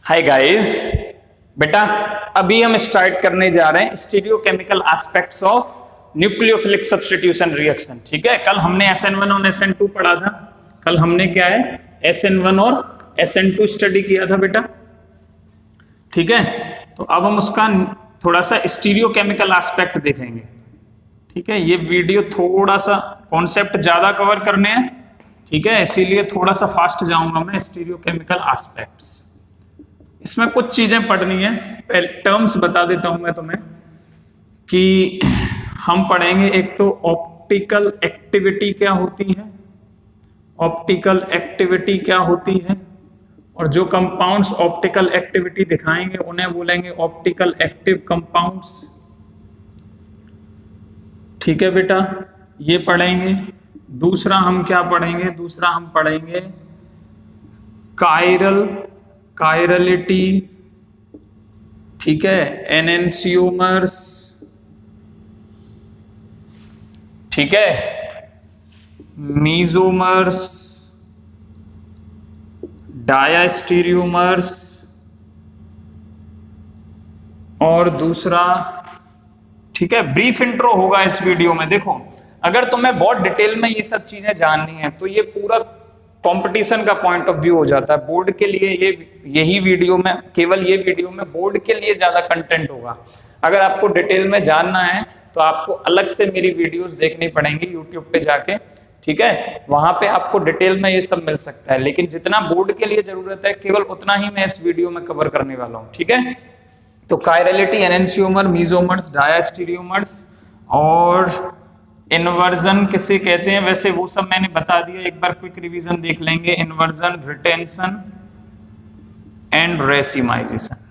Hi guys, बेटा अभी हम स्टार्ट करने जा रहे हैं stereochemical aspects of nucleophilic substitution reaction. ठीक है, कल हमने SN1 और SN2 पढ़ा था। कल हमने क्या है SN1 और SN2 स्टडी किया था बेटा। ठीक है, तो अब हम उसका थोड़ा सा स्टीरियोकेमिकल एस्पेक्ट देखेंगे। ठीक है, ये वीडियो थोड़ा सा कॉन्सेप्ट ज्यादा कवर करने हैं, ठीक है, इसीलिए थोड़ा सा फास्ट जाऊंगा मैं। स्टीरियोकेमिकल एस्पेक्ट्स, इसमें कुछ चीजें पढ़नी है। पहले टर्म्स बता देता हूं मैं तुम्हें कि हम पढ़ेंगे। एक तो ऑप्टिकल एक्टिविटी क्या होती है, ऑप्टिकल एक्टिविटी क्या होती है, और जो कंपाउंड्स ऑप्टिकल एक्टिविटी दिखाएंगे उन्हें बोलेंगे ऑप्टिकल एक्टिव कंपाउंड्स। ठीक है बेटा, ये पढ़ेंगे। दूसरा हम क्या पढ़ेंगे, दूसरा हम पढ़ेंगे कायरलिटी। ठीक है, एनेंसियोमर्स। ठीक है, मीजोमर्स, डायास्टीरियोमर्स, और दूसरा, ठीक है, ब्रीफ इंट्रो होगा इस वीडियो में। देखो, अगर तुम्हें बहुत डिटेल में ये सब चीजें जाननी है तो ये पूरा कंपटीशन का पॉइंट ऑफ व्यू हो जाता है। बोर्ड के लिए यही वीडियो में, केवल ये वीडियो में बोर्ड के लिए ज्यादा कंटेंट होगा। अगर आपको डिटेल में जानना है तो आपको अलग से मेरी वीडियोस देखनी पड़ेंगी यूट्यूब पे जाके। ठीक है, वहां पे आपको डिटेल में ये सब मिल सकता है, लेकिन जितना बोर्ड के लिए जरूरत है केवल उतना ही मैं इस वीडियो में कवर करने वाला हूँ। ठीक है, तो कायरलिटी, एनेंसियोमर, मीजोमर्स, डायास्टीरियोमर्स और इन्वर्जन किसे कहते हैं, वैसे वो सब मैंने बता दिया। एक बार क्विक रिवीजन देख लेंगे। इन्वर्जन, रिटेंशन एंड रेसिमाइजेशन,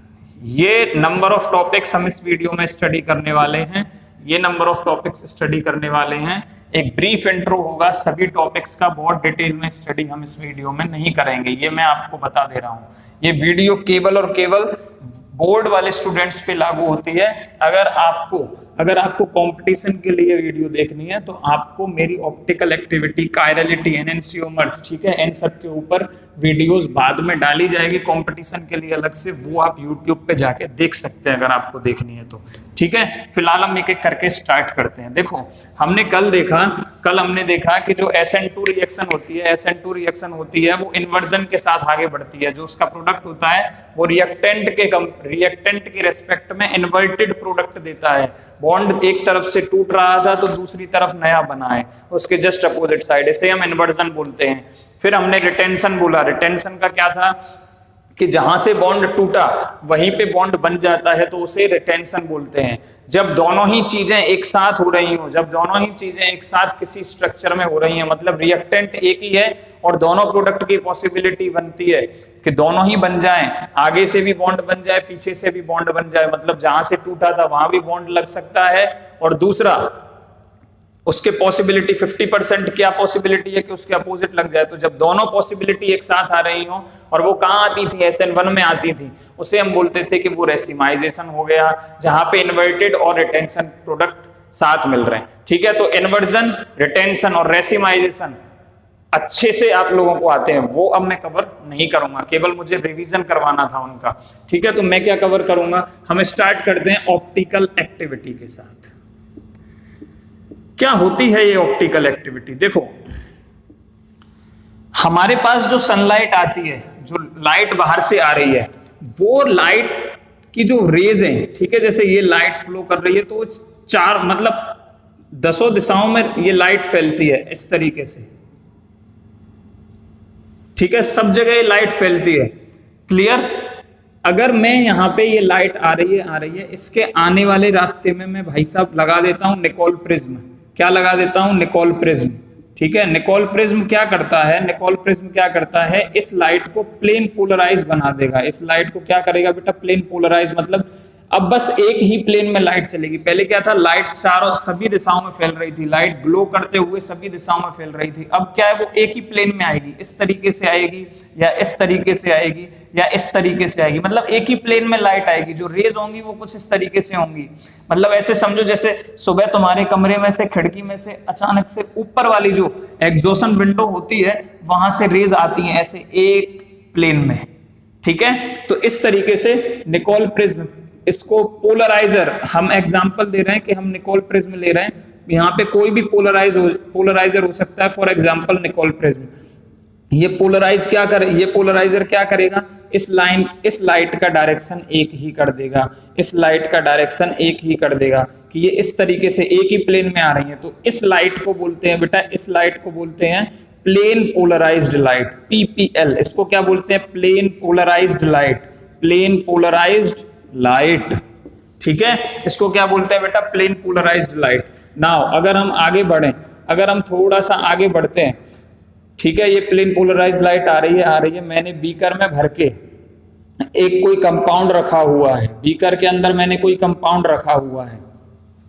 ये नंबर ऑफ टॉपिक्स हम इस वीडियो में स्टडी करने वाले हैं। ये नंबर ऑफ टॉपिक्स स्टडी करने वाले हैं। एक ब्रीफ इंट्रो होगा, सभी टॉपिक्स का बहुत डिटेल में स्टडी हम इस वीडियो में नहीं करेंगे, ये मैं आपको बता दे रहा हूं। ये वीडियो केवल और केवल बोर्ड वाले स्टूडेंट्स पे लागू होती है। अगर आपको कंपटीशन के लिए वीडियो देखनी है तो आपको मेरी ऑप्टिकल एक्टिविटी, कायरलिटी, एनेंसियोमर्स, ठीक है, इन सब के ऊपर वीडियोस बाद में डाली जाएगी कंपटीशन के लिए अलग से, वो आप यूट्यूब पे जाके देख सकते हैं अगर आपको देखनी है तो। ठीक है, फिलहाल हम एक एक करके स्टार्ट करते हैं। देखो, कल हमने देखा कि जो SN2 रिएक्शन होती है वो इन्वर्जन के साथ आगे बढ़ती है। जो उसका प्रोडक्ट होता है वो रिएक्टेंट के रेस्पेक्ट में इन्वर्टेड प्रोडक्ट देता है। बॉन्ड एक तरफ से टूट रहा था तो दूसरी तरफ नया बना है, उसके जस्ट अपोजिट साइड, इसे हम इन्वर्जन बोलते हैं। फिर हमने रिटेंशन बोला। रिटेंशन का क्या था कि जहां से बॉन्ड टूटा वहीं पे बॉन्ड बन जाता है, तो उसे रिटेंशन बोलते हैं। जब दोनों ही चीजें एक साथ हो रही हो, जब दोनों ही चीजें एक साथ किसी स्ट्रक्चर में हो रही हैं, मतलब रिएक्टेंट एक ही है और दोनों प्रोडक्ट की पॉसिबिलिटी बनती है कि दोनों ही बन जाएं, आगे से भी बॉन्ड बन जाए, पीछे से भी बॉन्ड बन जाए, मतलब जहां से टूटा था वहां भी बॉन्ड लग सकता है। और दूसरा, उसके पॉसिबिलिटी 50% क्या पॉसिबिलिटी है कि उसके अपोजिट लग जाए। तो जब दोनों पॉसिबिलिटी एक साथ आ रही हो, और वो कहाँ आती थी, SN1 में आती थी, उसे हम बोलते थे कि वो रेसिमाइजेशन हो गया, जहां पे इन्वर्टेड और रिटेंशन प्रोडक्ट साथ मिल रहे हैं। ठीक है, तो इन्वर्जन, रिटेंशन और रेसिमाइजेशन अच्छे से आप लोगों को आते हैं, वो अब मैं कवर नहीं करूंगा, केवल मुझे रिवीजन करवाना था उनका। ठीक है, तो मैं क्या कवर करूंगा, हम स्टार्ट करते हैं ऑप्टिकल एक्टिविटी के साथ। क्या होती है ये ऑप्टिकल एक्टिविटी? देखो, हमारे पास जो सनलाइट आती है, जो लाइट बाहर से आ रही है, वो लाइट की जो रेज है, ठीक है, जैसे ये लाइट फ्लो कर रही है तो चार, मतलब 10 दिशाओं में ये लाइट फैलती है इस तरीके से। ठीक है, सब जगह ये लाइट फैलती है। क्लियर? अगर मैं यहाँ पे ये लाइट आ रही है, इसके आने वाले रास्ते में मैं भाई साहब लगा देता हूं निकोल प्रिज्म। क्या लगा देता हूं? Nicol prism. ठीक है, निकोल प्रिज्म क्या करता है, इस लाइट को प्लेन पोलराइज बना देगा। इस लाइट को क्या करेगा बेटा? प्लेन पोलराइज, मतलब अब बस एक ही प्लेन में लाइट चलेगी। पहले क्या था, लाइट सभी दिशाओं में फैल रही थी, लाइट ग्लो करते हुए सभी दिशाओं में फैल रही थी। अब क्या है, वो एक ही प्लेन में आएगी, इस तरीके से आएगी या इस तरीके से आएगी या इस तरीके से आएगी, मतलब एक ही प्लेन में लाइट आएगी। जो रेज होंगी वो कुछ इस तरीके से होंगी। मतलब ऐसे समझो जैसे सुबह तुम्हारे कमरे में से, खिड़की में से अचानक से ऊपर वाली जो एग्जॉशन विंडो होती है वहां से रेज आती है ऐसे एक प्लेन में। ठीक है, तो इस तरीके से निकोल प्रिज्म, इसको पोलराइजर, हम एग्जांपल दे रहे हैं कि हम निकोल प्रिज्म ले रहे हैं, यहाँ पे कोई भी पोलराइजर हो सकता है, फॉर एग्जांपल निकोल प्रिज्म। ये पोलराइजर क्या करेगा, इस लाइट का डायरेक्शन एक ही कर देगा, इस लाइट का डायरेक्शन एक ही कर देगा कि ये इस तरीके से एक ही प्लेन में आ रही है। तो इस लाइट को बोलते हैं बेटा, इस लाइट को बोलते हैं प्लेन पोलराइज्ड लाइट, PPL। इसको क्या बोलते हैं, plane polarised light, plane polarised light. ठीक है, इसको क्या बोलते हैं बेटा, प्लेन पोलराइज्ड लाइट। नाउ अगर हम आगे बढ़े, अगर हम थोड़ा सा आगे बढ़ते हैं, ठीक है, ये प्लेन पोलराइज्ड लाइट आ रही है, मैंने बीकर में भर के एक कोई कंपाउंड रखा हुआ है, बीकर के अंदर मैंने कोई कंपाउंड रखा हुआ है,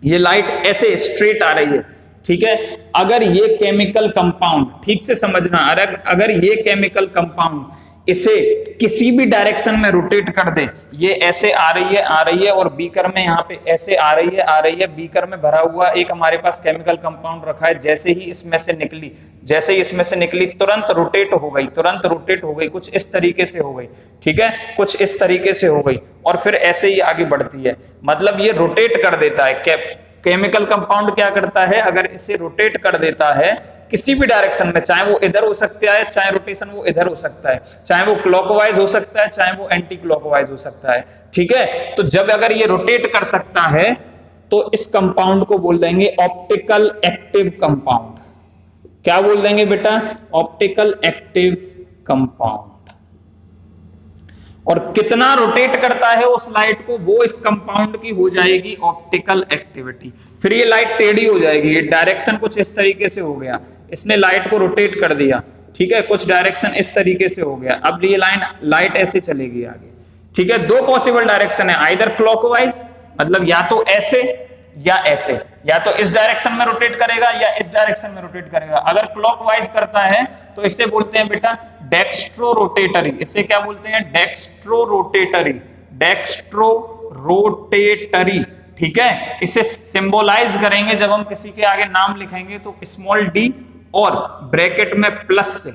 ये लाइट ऐसे स्ट्रेट आ रही है। ठीक है, अगर ये केमिकल कंपाउंड, ठीक से समझना, अगर ये केमिकल कंपाउंड इसे किसी भी डायरेक्शन में रोटेट कर दे, ये ऐसे आ रही है और बीकर में यहाँ पे ऐसे आ रही है, बीकर में भरा हुआ एक हमारे पास केमिकल कंपाउंड रखा है, जैसे ही इसमें से निकली तुरंत रोटेट हो गई, कुछ इस तरीके से हो गई। ठीक है, कुछ इस तरीके से हो गई और फिर ऐसे ही आगे बढ़ती है, मतलब ये रोटेट कर देता है। केमिकल कंपाउंड क्या करता है, अगर इसे रोटेट कर देता है किसी भी डायरेक्शन में, चाहे वो इधर हो सकता है, चाहे रोटेशन वो इधर हो सकता है, चाहे वो क्लॉकवाइज हो सकता है, चाहे वो एंटी क्लॉकवाइज हो सकता है। ठीक है, तो जब अगर ये रोटेट कर सकता है तो इस कंपाउंड को बोल देंगे ऑप्टिकल एक्टिव कंपाउंड। क्या बोल देंगे बेटा, ऑप्टिकल एक्टिव कंपाउंड। और कितना रोटेट करता है उस लाइट को, वो इस कंपाउंड की हो जाएगी ऑप्टिकल एक्टिविटी। फिर ये लाइट टेढ़ी हो जाएगी, ये डायरेक्शन कुछ इस तरीके से हो गया, इसने लाइट को रोटेट कर दिया। ठीक है, कुछ डायरेक्शन इस तरीके से हो गया, अब ये लाइट ऐसे चलेगी आगे। ठीक है, दो पॉसिबल डायरेक्शन है, आइदर क्लॉकवाइज, मतलब या तो ऐसे या ऐसे, या तो इस डायरेक्शन में रोटेट करेगा या इस डायरेक्शन में रोटेट करेगा। अगर क्लॉकवाइज करता है तो इसे बोलते हैं बेटा डेक्स्ट्रो रोटेटरी। इसे क्या बोलते हैं, डेक्स्ट्रो रोटेटरी। ठीक है, इसे सिंबलाइज करेंगे जब हम किसी के आगे नाम लिखेंगे तो स्मॉल d और ब्रैकेट में प्लस से।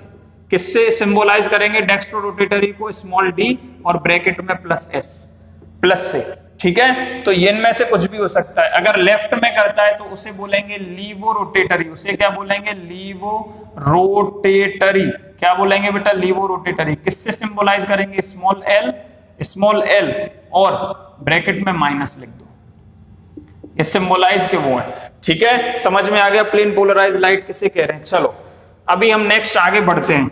किससे सिंबलाइज करेंगे डेक्स्ट्रो रोटेटरी को, स्मॉल d और ब्रैकेट में प्लस से। ठीक है, तो इनमें से कुछ भी हो सकता है। अगर लेफ्ट में करता है तो उसे बोलेंगे लीवो रोटेटरी। उसे क्या बोलेंगे, लीवो रोटेटरी। क्या बोलेंगे बेटा, लीवो रोटेटरी। किससे सिंबलाइज करेंगे, स्मॉल एल और ब्रैकेट में माइनस लिख दो, ये सिंबलाइज के वो है। ठीक है, समझ में आ गया प्लेन पोलराइज्ड लाइट किसे कह रहे हैं। चलो अभी हम नेक्स्ट आगे बढ़ते हैं।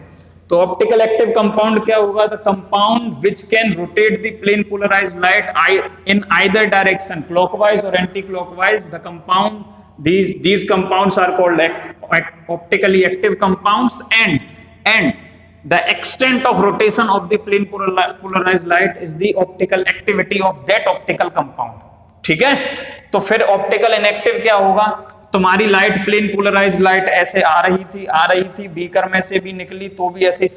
तो ऑप्टिकल एक्टिव कंपाउंड क्या होगा, the compound which can rotate the plane polarised light in either direction, clockwise और anti clockwise. The compound, these compounds are called optically active compounds, and the extent of rotation of the plane polarized light is the optical activity of that optical compound. ठीक है, तो फिर optical inactive क्या होगा, तुम्हारी light plane polarised light ऐसे आ रही थी, बीकर में से भी निकली तो भी ऐसे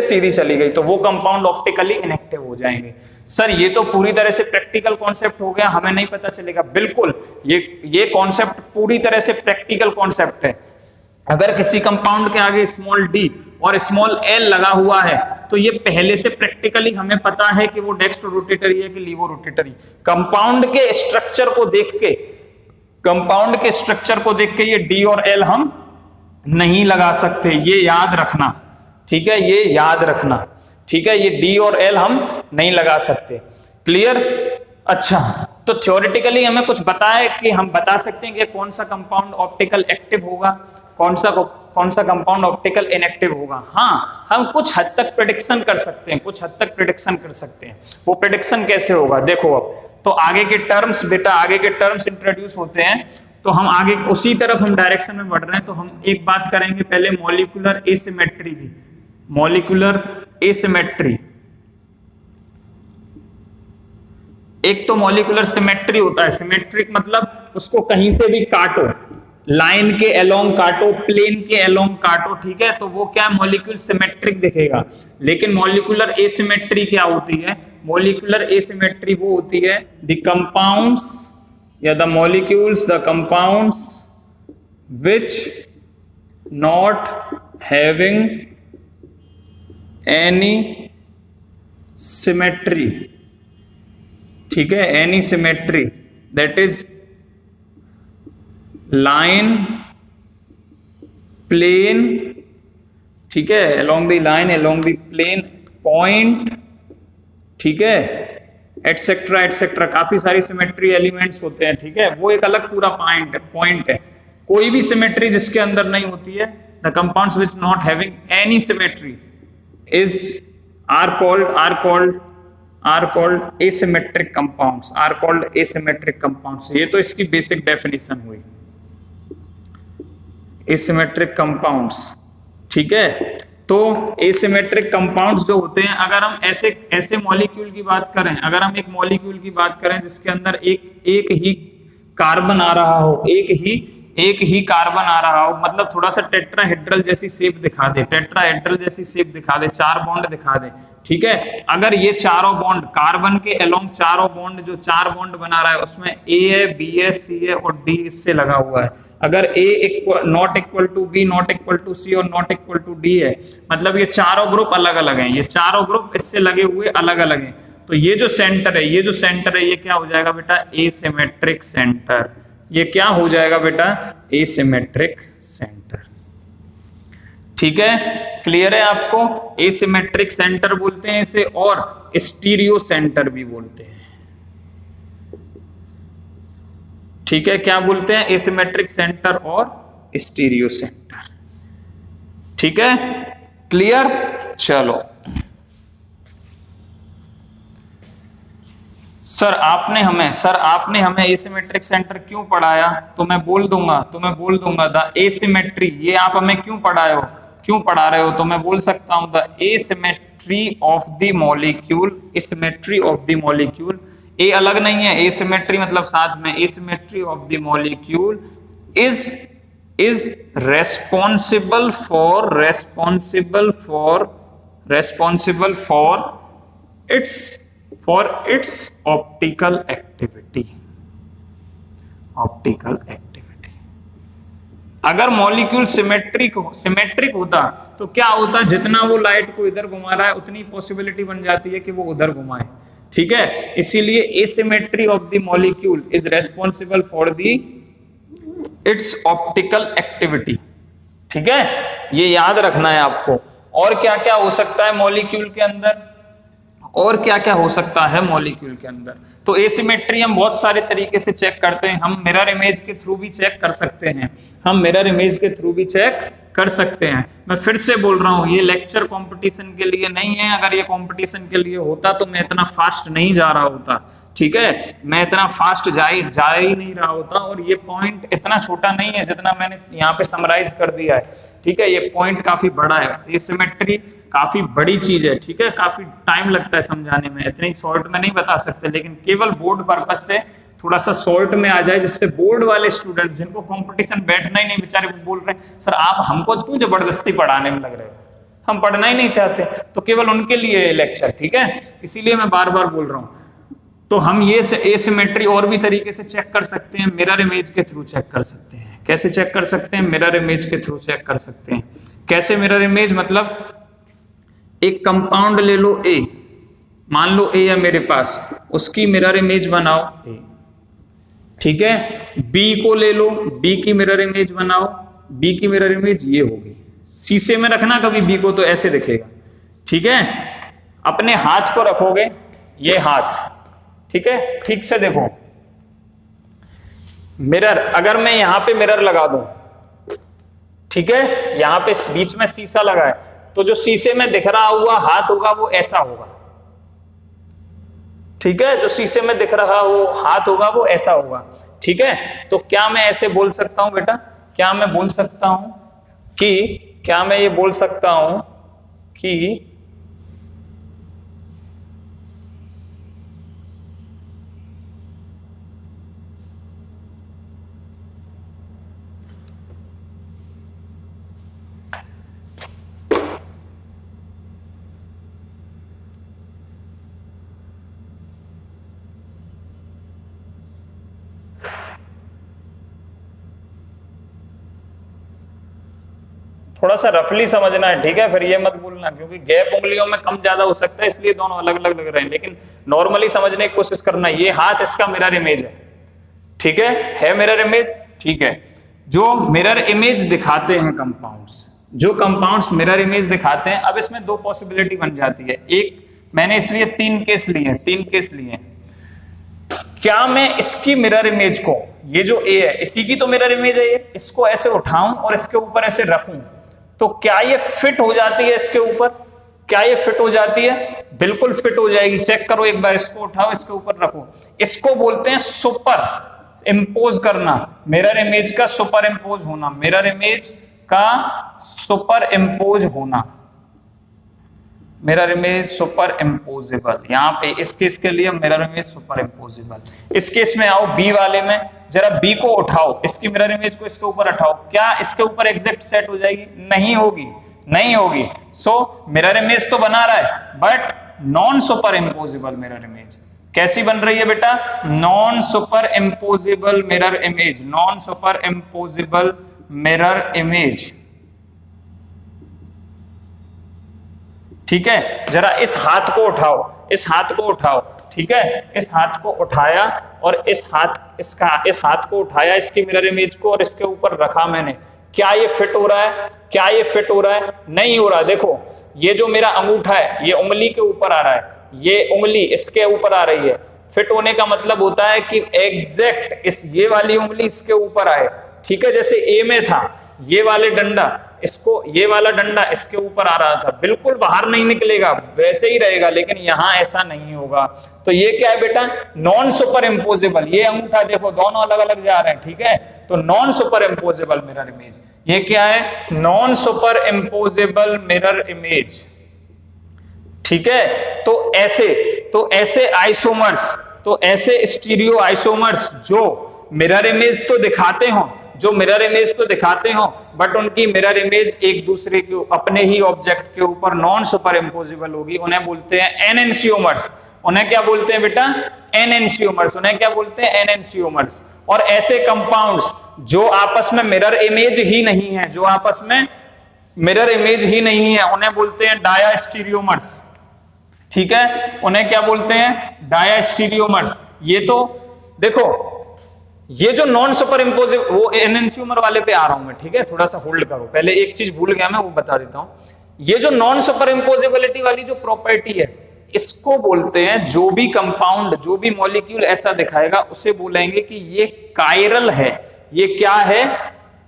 सीधी चली गई, तो वो कंपाउंड ऑप्टिकली इनएक्टिव हो जाएंगे। सर ये तो पूरी तरह से प्रैक्टिकल कॉन्सेप्ट हो गया, हमें नहीं पता चलेगा। बिल्कुल, ये कॉन्सेप्ट पूरी तरह से प्रैक्टिकल कॉन्सेप्ट है। अगर किसी कंपाउंड के आगे स्मॉल d और स्मॉल l लगा हुआ है तो ये पहले से प्रैक्टिकली हमें पता है कि वो डेक्स्ट्रो रोटेटरी है कि लीवो रोटेटरी। कंपाउंड के स्ट्रक्चर को देख के ये d और l हम नहीं लगा सकते, ये याद रखना। ठीक है, ये याद रखना। ठीक है, ये d और l हम नहीं लगा सकते। क्लियर। अच्छा, तो थ्योरेटिकली हमें कुछ बताया कि हम बता सकते हैं कि कौन सा कंपाउंड ऑप्टिकल एक्टिव होगा, कौन सा कंपाउंड ऑप्टिकल इनएक्टिव होगा। हाँ, हम कुछ हद तक प्रेडिक्शन कर सकते हैं, वो प्रेडिक्शन कैसे होगा देखो। अब तो आगे के टर्म्स इंट्रोड्यूस होते हैं, तो हम आगे उसी तरफ हम डायरेक्शन में बढ़ रहे हैं। तो हम एक बात करेंगे पहले मॉलिक्यूलर एसिमेट्री की। मॉलिक्यूलर एसिमेट्री, एक तो मॉलिक्यूलर सिमेट्री होता है, सिमेट्रिक मतलब उसको कहीं से भी काटो, लाइन के अलोंग काटो, प्लेन के अलोंग काटो। ठीक है, तो वो क्या, मॉलिक्यूल सिमेट्रिक दिखेगा। लेकिन मॉलिक्यूलर एसिमेट्री क्या होती है, मॉलिक्यूलर एसिमेट्री वो होती है द कंपाउंड्स या the molecules, the compounds which not having any symmetry, ठीक है, any symmetry that is line, plane, ठीक है, along the line, along the plane, point, ठीक है, एटसेट्रा एटसेट्रा, काफी सारी सिमेट्री एलिमेंट्स होते हैं, ठीक है, वो एक अलग पूरा पॉइंट है। कोई भी सिमेट्री जिसके अंदर नहीं होती है, the compounds which not having any symmetry is are called asymmetric compounds, are called asymmetric compounds. ये तो इसकी बेसिक डेफिनेशन हुई, एसिमेट्रिक कंपाउंड्स, ठीक है। तो एसिमेट्रिक कंपाउंड्स जो होते हैं, अगर हम ऐसे मॉलिक्यूल की बात करें, अगर हम एक मॉलिक्यूल की बात करें जिसके अंदर एक ही कार्बन आ रहा हो, एक ही कार्बन आ रहा हो, मतलब थोड़ा सा टेट्राहेड्रल जैसी शेप दिखा दे, टेट्राहेड्रल जैसी शेप दिखा दे, 4 बॉन्ड दिखा दे, ठीक है। अगर ये चारों बॉन्ड कार्बन के अलोंग चारों बॉन्ड, जो 4 बॉन्ड बना रहा है उसमें ए है, बी है, सी है और डी इससे लगा हुआ है, अगर a not equal to b, not equal to c और नॉट इक्वल टू डी है, मतलब ये चारों ग्रुप अलग अलग हैं, ये चारों ग्रुप इससे लगे हुए अलग अलग हैं, तो ये जो सेंटर है, ये क्या हो जाएगा बेटा, एसिमेट्रिक सेंटर। ये क्या हो जाएगा बेटा, एसिमेट्रिक सेंटर, ठीक है। क्लियर है आपको, एसिमेट्रिक सेंटर बोलते हैं इसे, और स्टीरियो सेंटर भी बोलते हैं, ठीक है। क्या बोलते हैं, एसिमेट्रिक सेंटर और स्टीरियो सेंटर, ठीक है, क्लियर। चलो सर आपने हमें एसिमेट्रिक सेंटर क्यों पढ़ाया, तो मैं बोल दूंगा द एसिमेट्री, ये आप हमें क्यों पढ़ा रहे हो, तो मैं बोल सकता हूं the asymmetry of the molecule, asymmetry of the molecule, ए अलग नहीं है, एसिमेट्री मतलब साथ में, asymmetry of the molecule is responsible for its optical activity. अगर मॉलिक्यूल सिमेट्रिक होता तो क्या होता, जितना वो लाइट को इधर घुमा रहा है उतनी पॉसिबिलिटी बन जाती है कि वो उधर घुमाए, ठीक है। इसीलिए asymmetry of the molecule is responsible for the it's optical activity, ठीक है, ये याद रखना है आपको। और क्या क्या हो सकता है मॉलिक्यूल के अंदर, तो एसिमेट्री हम बहुत सारे तरीके से चेक करते हैं, हम मिरर इमेज के थ्रू भी चेक कर सकते हैं, मैं फिर से बोल रहा हूं, ये लेक्चर कंपटीशन के लिए नहीं है, अगर ये कंपटीशन के लिए होता तो मैं इतना फास्ट नहीं जा रहा होता, ठीक है, मैं इतना फास्ट जा ही नहीं रहा होता, और ये पॉइंट इतना छोटा नहीं है जितना मैंने यहाँ पे समराइज कर दिया है, ठीक है, ये पॉइंट काफी बड़ा है, एसिमेट्री काफी बड़ी चीज है, ठीक है, काफी टाइम लगता है समझाने में, इतनी शॉर्ट में नहीं बता सकते, लेकिन केवल बोर्ड पर्पज से थोड़ा सा शॉर्ट में आ जाए, जिससे बोर्ड वाले स्टूडेंट्स जिनको कंपटीशन बैठना ही नहीं, बेचारे वो बोल रहे हैं सर आप हमको क्यों जबरदस्ती पढ़ाने में लग रहे हो, हम पढ़ना ही नहीं चाहते, तो केवल उनके लिए लेक्चर, ठीक है, इसीलिए मैं बार बार बोल रहा हूं। तो हम ये एसिमेट्री और भी तरीके से चेक कर सकते हैं, मिरर इमेज के थ्रू चेक कर सकते हैं। कैसे चेक कर सकते हैं, मिरर इमेज के थ्रू चेक कर सकते हैं। कैसे मिरर इमेज, मतलब एक कंपाउंड ले लो ए, मान लो ए है मेरे पास, उसकी मिरर इमेज बनाओ ए, ठीक है, बी को ले लो, बी की मिरर इमेज बनाओ, बी की मिरर इमेज ये होगी, शीशे में रखना कभी बी को तो ऐसे दिखेगा, ठीक है, अपने हाथ को रखोगे, ये हाथ, ठीक है, ठीक से देखो, मिरर, अगर मैं यहां पे मिरर लगा दूं, ठीक है, यहां पे बीच में शीशा लगा है, तो जो शीशे में दिख रहा हुआ हाथ होगा वो ऐसा होगा, ठीक है, जो शीशे में दिख रहा हो हाथ होगा वो ऐसा होगा, ठीक है। तो क्या मैं ऐसे बोल सकता हूं बेटा, क्या मैं ये बोल सकता हूं कि थोड़ा सा रफली समझना है, ठीक है, फिर ये मत भूलना, क्योंकि गैप उंगलियों में कम ज्यादा हो सकता है, इसलिए दोनों अलग अलग लग रहे हैं, लेकिन नॉर्मली समझने की कोशिश करना। ये हाथ इसका मिरर इमेज है, ठीक है मिरर इमेज, ठीक है। जो मिरर इमेज दिखाते हैं कंपाउंड्स, जो कंपाउंड्स मिरर इमेज दिखाते हैं, अब इसमें दो पॉसिबिलिटी बन जाती है। एक, मैंने इसलिए 3 केस लिए। क्या मैं इसकी मिरर इमेज को, ये जो ए है इसी की तो मिरर इमेज है ये, इसको ऐसे उठाऊं और इसके ऊपर ऐसे रखूं, तो क्या ये फिट हो जाती है इसके ऊपर? क्या ये फिट हो जाती है? बिल्कुल फिट हो जाएगी। चेक करो एक बार, इसको उठाओ, इसके ऊपर रखो। इसको बोलते हैं सुपर इंपोज करना, मिरर इमेज का सुपर इंपोज होना, मिरर इमेज का सुपर इंपोज होना, मिरर इमेज सुपर इम्पोजेबल। यहाँ पे इस केस के लिए मिरर इमेज सुपर इम्पोजेबल। इस केस में आओ बी वाले में, जरा बी को उठाओ, इसकी मिरर इमेज को इसके ऊपर उठाओ, क्या इसके ऊपर एग्जैक्ट सेट हो जाएगी? नहीं होगी। सो मिरर इमेज तो बना रहा है but non super imposable mirror image. कैसी बन रही है बेटा? Non super imposable mirror image, non super imposable mirror image, ठीक है। जरा इस हाथ को उठाओ, ठीक है, इस हाथ को उठाया और इस हाथ को उठाया, इसकी मिरर इमेज को, और इसके ऊपर रखा मैंने। क्या ये फिट हो रहा है? नहीं हो रहा। देखो ये जो मेरा अंगूठा है ये उंगली के ऊपर आ रहा है, ये उंगली इसके ऊपर आ रही है। फिट होने का मतलब होता है कि एग्जैक्ट ये वाली उंगली इसके ऊपर आए, ठीक है। जैसे ए में था, ये वाला डंडा इसके ऊपर आ रहा था, बिल्कुल बाहर नहीं निकलेगा, वैसे ही रहेगा, लेकिन यहां ऐसा नहीं होगा। तो ये क्या है बेटा? Non super imposable. ये अंगूठा देखो दोनों अलग अलग जा रहे हैं, ठीक है, तो non super imposable mirror image. ये क्या है? Non super imposable mirror image, ठीक है। तो ऐसे आइसोमर्स, तो ऐसे स्टीरियो आइसोमर्स जो मिरर इमेज तो दिखाते हो बट उनकी मिरर इमेज एक दूसरे के अपने ही ऑब्जेक्ट के ऊपर नॉन सुपर इम्पोजिबल होगी, उन्हें बोलते हैं एनेंसियोमर्स। उन्हें क्या बोलते हैं बेटा? एनेंसियोमर्स। और ऐसे कंपाउंड्स जो आपस में मिरर इमेज ही नहीं है, उन्हें बोलते हैं डायास्टीरियोमर्स, ठीक है। उन्हें क्या बोलते हैं? डायास्टीरियोमर्स। ये तो देखो, ये जो नॉन सुपर इम्पोजिव, वो एनेंसियोमर वाले पे आ रहा हूं मैं, ठीक है, थोड़ा सा होल्ड करो, पहले एक चीज भूल गया मैं, वो बता देता हूं। ये जो नॉन सुपर इम्पोजिबिलिटी वाली जो प्रॉपर्टी है, इसको बोलते हैं, जो भी कंपाउंड, जो भी मॉलिक्यूल ऐसा दिखाएगा उसे बोलेंगे कि ये कायरल है। ये क्या है?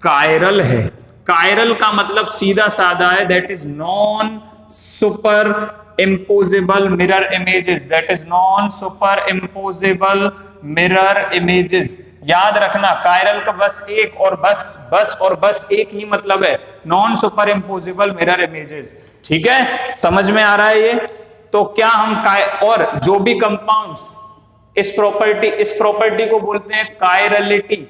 कायरल है। कायरल का मतलब सीधा साधा है, that is non super imposable mirror images, that is non superimposable mirror images। याद रखना, कायरल का बस एक ही मतलब है, non super impossible mirror images, ठीक है। समझ में आ रहा है ये? तो क्या हम और जो भी कंपाउंड्स इस प्रॉपर्टी को बोलते हैं chirality.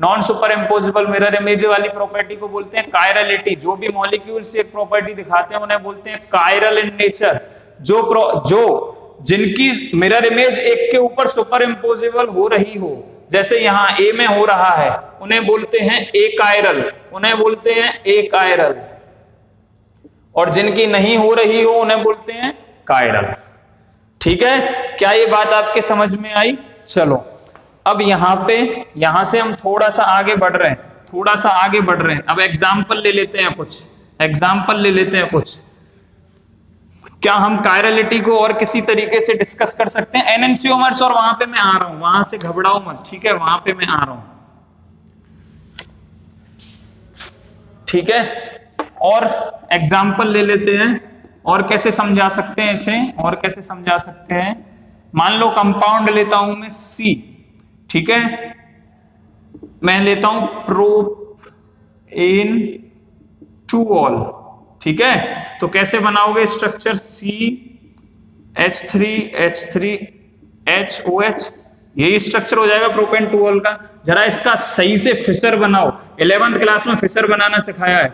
Non super impossible mirror image वाली प्रॉपर्टी को बोलते हैं कायरलिटी। जो भी मॉलिक्यूल से एक प्रॉपर्टी दिखाते हैं उन्हें बोलते हैं कायरल इन नेचर। जो जिनकी मिरर इमेज एक के ऊपर सुपर इम्पोजिबल हो रही हो, जैसे यहां ए में हो रहा है, उन्हें बोलते हैं ए कायरल, और जिनकी नहीं हो रही हो उन्हें बोलते हैं कायरल, ठीक है। क्या ये बात आपके समझ में आई? चलो अब यहां से हम थोड़ा सा आगे बढ़ रहे हैं, अब एग्जाम्पल ले लेते हैं कुछ। क्या हम कायरलिटी को और किसी तरीके से डिस्कस कर सकते हैं? एनेंसियोमर्स, और वहां पे मैं आ रहा हूं, वहां से घबराओ मत, ठीक है, वहां पे मैं आ रहा हूं, ठीक है। और एग्जाम्पल ले लेते हैं, और कैसे समझा सकते हैं इसे, मान लो कंपाउंड लेता हूं मैं C, ठीक है, मैं लेता हूं प्रोपेन टूऑल, ठीक है। तो कैसे बनाओगे स्ट्रक्चर? CH3HOH, यही स्ट्रक्चर हो जाएगा प्रोपेन टूऑल का। जरा इसका सही से फिशर बनाओ, 11th क्लास में फिशर बनाना सिखाया है।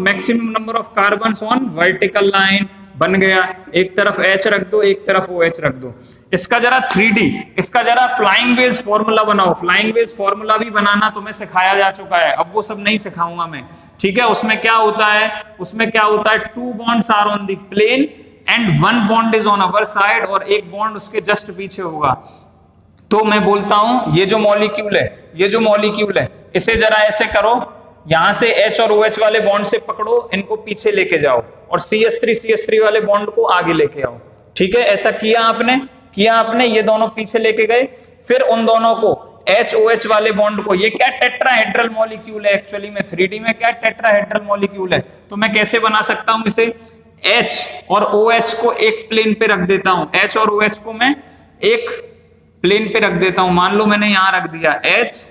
Maximum number of carbons on vertical line, बन गया, एक तरफ H रख दो, एक तरफ OH रख दो। इसका जरा 3D, इसका जरा फ्लाइंग वेज फॉर्मूला बनाओ। फ्लाइंग वेज फॉर्मूला भी बनाना तुम्हें सिखाया जा चुका है, अब वो सब नहीं सिखाऊंगा मैं, ठीक है। उसमें क्या होता है, उसमें क्या होता है, 2 bonds are on the plane and 1 bond is on our side, और एक बॉन्ड उसके जस्ट पीछे होगा। तो मैं बोलता हूं ये जो मॉलिक्यूल है, ये जो मॉलिक्यूल है, इसे जरा ऐसे करो, यहां से H और OH वाले बॉन्ड से पकड़ो, इनको पीछे लेके जाओ, और CH3 वाले बॉन्ड को आगे लेके आओ, ठीक है। ऐसा किया आपने, ये दोनों पीछे लेके गए, फिर उन दोनों को HOH वाले बॉन्ड को, ये क्या टेट्राहेड्रल मॉलिक्यूल है एक्चुअली में, 3D में क्या टेट्राहेड्रल मॉलिक्यूल है, तो मैं कैसे बना सकता हूं इसे, H और OH को एक प्लेन पे रख देता हूं, H और OH को मैं एक प्लेन पे रख देता हूं। मान लो मैंने यहां रख दिया H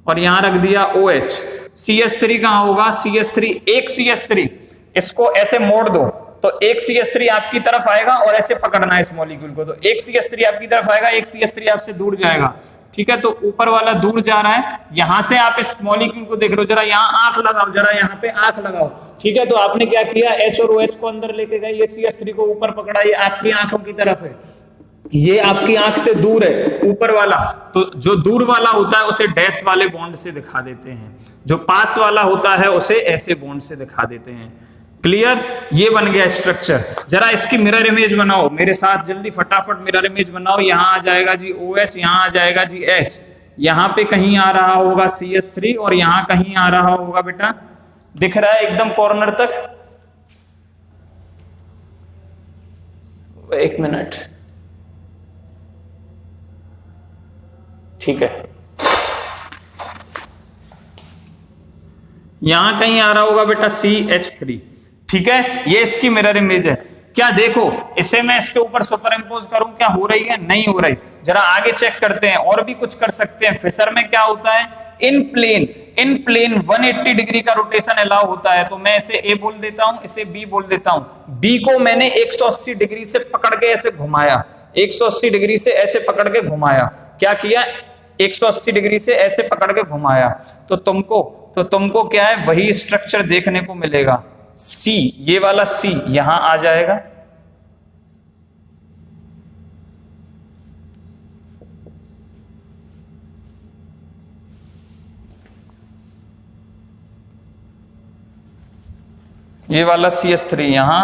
और यहां रख दिया OH। CH3 कहां होगा, CH3, एक CH3, इसको ऐसे मोड़ दो तो एक CH3 आपकी तरफ आएगा, और ऐसे पकड़ना है इस मॉलिक्यूल को, तो एक CH3 आपकी तरफ आएगा, एक CH3 आपसे दूर जाएगा, ठीक है। तो ऊपर वाला दूर जा रहा है, यहां से आप इस मॉलिक्यूल को देख रहे हो, जरा यहां आंख लगाओ, जरा यहां पे आंख लगाओ, ठीक है। तो आपने क्या किया, H और OH को अंदर लेके गए, ये CH3 को ऊपर पकड़ा, ये आपकी आंखों की तरफ है, ये आपकी आंख से दूर है ऊपर वाला। तो जो दूर वाला होता है उसे डैश वाले बॉन्ड से दिखा देते हैं, जो पास वाला होता है उसे ऐसे बॉन्ड से दिखा देते हैं। क्लियर, ये बन गया स्ट्रक्चर। जरा इसकी मिरर इमेज बनाओ मेरे साथ, जल्दी फटाफट मिरर इमेज बनाओ। यहां आ जाएगा जी OH, यहां आ जाएगा जी H, यहां पे कहीं आ रहा होगा CH3, और यहां कहीं आ रहा होगा, बेटा दिख रहा है एकदम कॉर्नर तक, एक मिनट, ठीक है, यहां कहीं आ रहा होगा बेटा CH3, ठीक है। ये इसकी मिरर इमेज है। क्या देखो, इसे मैं इसके ऊपर सुपर इंपोज करूं, क्या हो रही है, नहीं हो रही। जरा आगे चेक करते हैं, और भी कुछ कर सकते हैं। फिशर में क्या होता है, इन प्लेन 180 डिग्री का रोटेशन अलाउ होता है, तो मैं इसे A बोल देता हूं, इसे B बोल देता हूं। B को मैंने 180 डिग्री से पकड़ के ऐसे घुमाया, 180 डिग्री से ऐसे पकड़ के घुमाया, क्या किया, 180 डिग्री से ऐसे पकड़ के घुमाया, तो तुमको क्या है, वही स्ट्रक्चर देखने को मिलेगा। C, ये वाला C यहां आ जाएगा, ये वाला CH3 यहां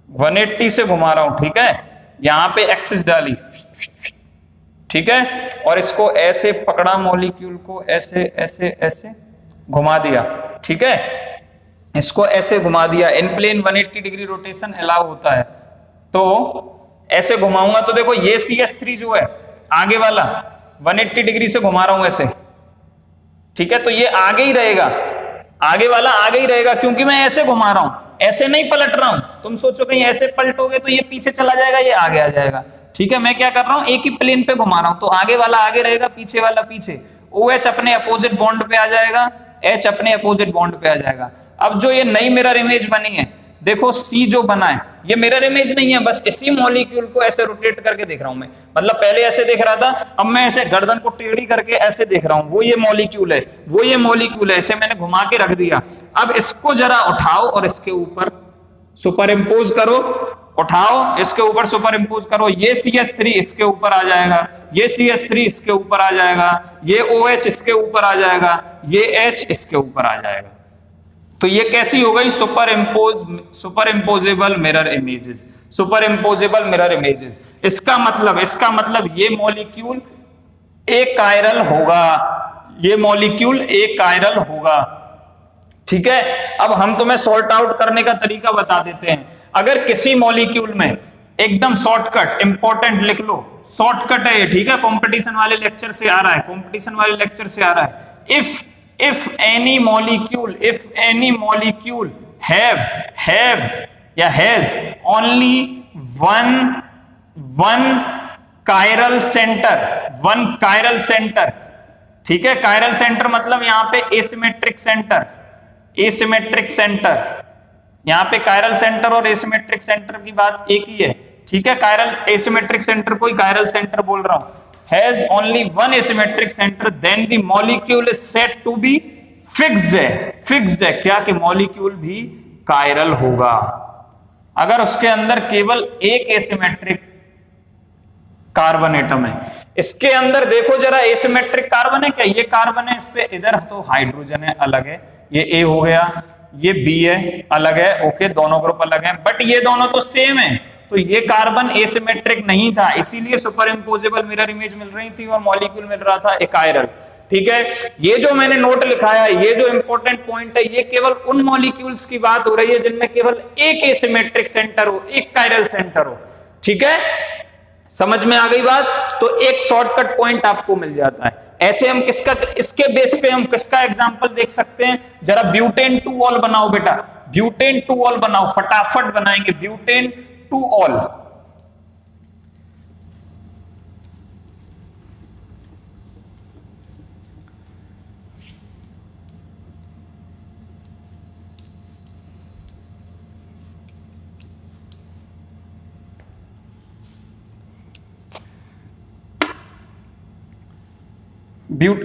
180 से घुमा रहा हूं, ठीक है। यहां पे एक्सिस डाली, ठीक है, और इसको ऐसे पकड़ा, मॉलिक्यूल को ऐसे ऐसे ऐसे घुमा दिया, ठीक है, इसको ऐसे घुमा दिया। इन प्लेन 180 डिग्री रोटेशन अलाउ होता है, तो ऐसे घुमाऊंगा तो देखो ये CH3 जो है आगे वाला 180 डिग्री से घुमा रहा हूं ऐसे, ठीक है, तो ये आगे ही रहेगा, आगे वाला आगे ही रहेगा, क्योंकि मैं ऐसे घुमा रहा हूं, ऐसे नहीं पलट रहा हूं। तुम सोचो कहीं ऐसे पलटोगे तो ये पीछे चला जाएगा, ये आगे आ जाएगा, ठीक है। मैं क्या कर रहा हूं, एक ही प्लेन पे घुमा रहा हूं, तो आगे वाला आगे रहेगा, पीछे वाला पीछे। OH अपने अपोजिट बॉन्ड पे आ जाएगा, H अपने अपोजिट बॉन्ड पे आ जाएगा। अब जो ये नई मिरर इमेज बनी है, देखो C जो बना है, ये मिरर इमेज नहीं है, बस इसी मॉलिक्यूल को ऐसे रोटेट करके देख रहा हूं मैं। मतलब पहले ऐसे देख रहा था, अब मैं ऐसे गर्दन को टेढ़ी करके ऐसे देख रहा हूं, वो ये मॉलिक्यूल है, वो ये मॉलिक्यूल है, इसे मैंने घुमा के रख दिया। अब इसको जरा उठाओ और इसके ऊपर सुपर इंपोज करो, उठाओ, इसके ऊपर सुपर इंपोज करो, ये CH3 इसके ऊपर आ जाएगा, ये CH3 इसके ऊपर आ जाएगा, ये OH इसके ऊपर आ जाएगा, ये H इसके ऊपर आ जाएगा। तो ये कैसी हो गई, super imposable mirror images, super imposable mirror images. इसका मतलब ये मॉलिक्यूल एक कायरल होगा, ये मॉलिक्यूल एक कायरल होगा, ठीक है। अब हम तुम्हें सॉर्ट आउट करने का तरीका बता देते हैं। अगर किसी मॉलिक्यूल में एकदम शॉर्टकट, इंपॉर्टेंट लिख लो, शॉर्टकट है ये, ठीक है, कंपटीशन वाले लेक्चर से आ रहा है, कंपटीशन वाले लेक्चर से आ रहा है। if any molecule have या has only one chiral center, ठीक है। chiral center मतलब यहां पे asymmetric center, यहां पे chiral center और asymmetric center की बात एक ही है, ठीक है। chiral asymmetric center को ही chiral center बोल रहा हूं। has only one asymmetric center, then the molecule is said to be fixed है क्या कि मॉलिक्यूल भी कायरल होगा, अगर उसके अंदर केवल एक एसिमेट्रिक कार्बन एटम है। इसके अंदर देखो जरा एसिमेट्रिक कार्बन है क्या? ये कार्बन है, इस पे इधर तो हाइड्रोजन है, अलग है, ये ए हो गया, ये बी है, अलग है, ओके, दोनों ग्रुप अलग हैं, बट ये दोनों तो सेम है, तो ये कार्बन एसिमेट्रिक नहीं था, इसीलिए सुपर इम्पोजेबल मिरर इमेज मिल रही थी और मॉलिक्यूल मिल रहा था एकायरल। ठीक है, ये जो मैंने नोट लिखाया, ये जो इंपॉर्टेंट पॉइंट है, ये केवल उन मॉलिक्यूल्स की बात हो रही है जिनमें केवल एक एसिमेट्रिक सेंटर हो, एक कायरल सेंटर हो। ठीक है, समझ में आ गई बात? तो एक शॉर्टकट पॉइंट आपको मिल जाता है। ऐसे हम किसका, इसके बेस पे हम किसका एग्जांपल देख सकते हैं? जरा ब्यूटेन 2 ऑल बनाओ बेटा, ब्यूटेन 2 ऑल बनाओ, फटाफट बनाएंगे ब्यूटेन 2 ऑल।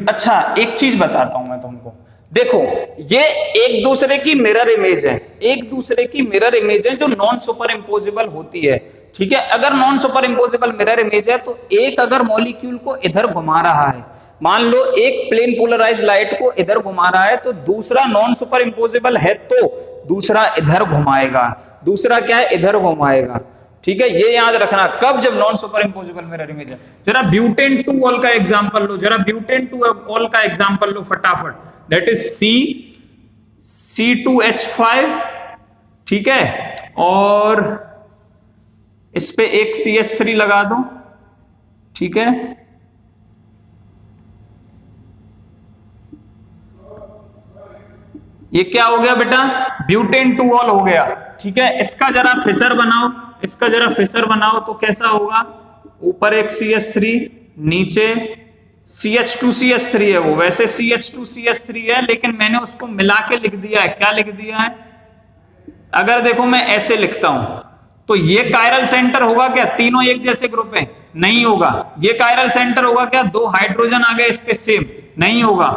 अच्छा एक चीज बताता हूं मैं तुमको, देखो ये एक दूसरे की मिरर इमेज है, एक दूसरे की मिरर इमेज है जो नॉन सुपर इम्पोजिबल होती है। ठीक है, अगर non super impossible mirror image है तो एक अगर मॉलिक्यूल को इधर घुमा रहा है, मान लो एक प्लेन पोलराइज लाइट को इधर घुमा रहा है, तो दूसरा नॉन सुपर इम्पोजिबल है तो दूसरा इधर घुमाएगा, दूसरा क्या है, इधर घुमाएगा। ठीक है, ये याद रखना, कब? जब non super impossible mirror image है। जरा ब्यूटेन 2 ऑल का एग्जांपल लो, जरा ब्यूटेन 2 ऑल का एग्जांपल लो फटाफट, दैट इज C2H5। ठीक है, और इस पे एक CH3 लगा दो। ठीक है, ये क्या हो गया बेटा? ब्यूटेन 2 ऑल हो गया। ठीक है, इसका जरा फिशर बनाओ, इसका जरा फिशर बनाओ तो कैसा होगा? ऊपर एक CH3, नीचे CH2CH3 है, वो वैसे CH2CH3 है लेकिन मैंने उसको मिला के लिख दिया है। क्या लिख दिया है? अगर देखो मैं ऐसे लिखता हूं तो ये कायरल सेंटर होगा क्या? तीनों एक जैसे ग्रुप है, नहीं होगा। ये कायरल सेंटर होगा क्या? 2 हाइड्रोजन आ गए इस पे सेम, नहीं होगा।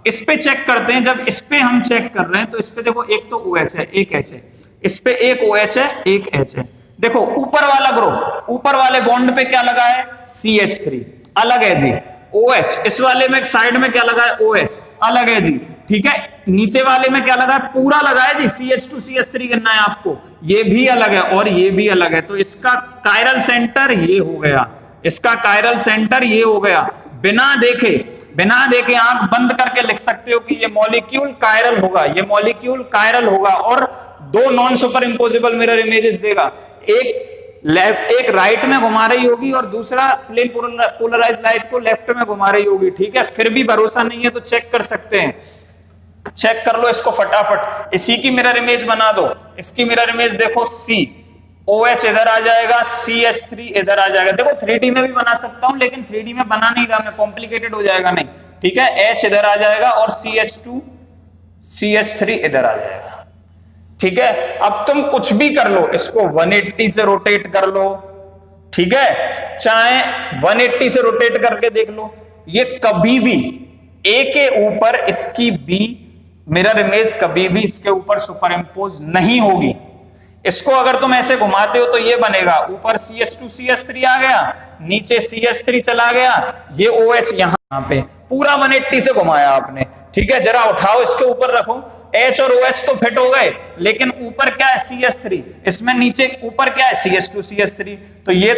इस पे चेक करते हैं, जब इस पे हम चेक कर रहे हैं तो इस पे देखो एक तो OH है, एक H है, इस पे एक OH है, एक H है। देखो ऊपर वाला ग्रुप, ऊपर वाले बॉन्ड पे क्या लगा है? CH3, अलग है जी। OH, इस वाले में साइड में क्या लगा है? OH, अलग है जी। ठीक है, नीचे वाले में क्या लगा है? पूरा लगा है जी, CH2CH3 गिनना है आपको, ये भी अलग है और ये भी अलग है। तो इसका कायरल सेंटर ये हो गया, इसका कायरल सेंटर ये हो गया। बिना देखे आंख बंद करके लिख सकते हो कि ये मॉलिक्यूल कायरल होगा, ये मॉलिक्यूल कायरल होगा, और 2 non super impossible mirror images देगा। एक राइट में घुमा रही होगी और दूसरा प्लेन पोलराइज लाइट को लेफ्ट में घुमा रही होगी। ठीक है, फिर भी भरोसा नहीं है तो चेक कर सकते हैं, चेक कर लो इसको फटाफट। इसी की मिरर इमेज बना दो, इसकी मिरर इमेज देखो, OH इधर आ जाएगा, CH3 इधर आ जाएगा। देखो 3D में भी बना सकता हूं लेकिन 3D में बना नहीं रहा मैं, कॉम्प्लिकेटेड हो जाएगा नहीं। ठीक है, H इधर आ जाएगा और CH2 CH3 इधर आ जाएगा। ठीक है, अब तुम कुछ भी कर लो, इसको 180 से रोटेट कर लो। ठीक है, चाहे 180 से रोटेट करके देख लो, ये कभी भी A के ऊपर इसकी B मिरर इमेज कभी भी इसके ऊपर सुपर इम्पोज नहीं होगी। इसको अगर तुम ऐसे घुमाते हो तो ये बनेगा, ऊपर CH2 CH3 आ गया, नीचे CH3 चला गया, ये OH यहां पे पूरा 180 से घुमाया आपने। ठीक है, जरा उठाओ इसके ऊपर रखो, H और OH तो फिट हो गए, लेकिन ऊपर क्या है? CH3, इसमें नीचे ऊपर क्या है? CH2 CH3। तो ये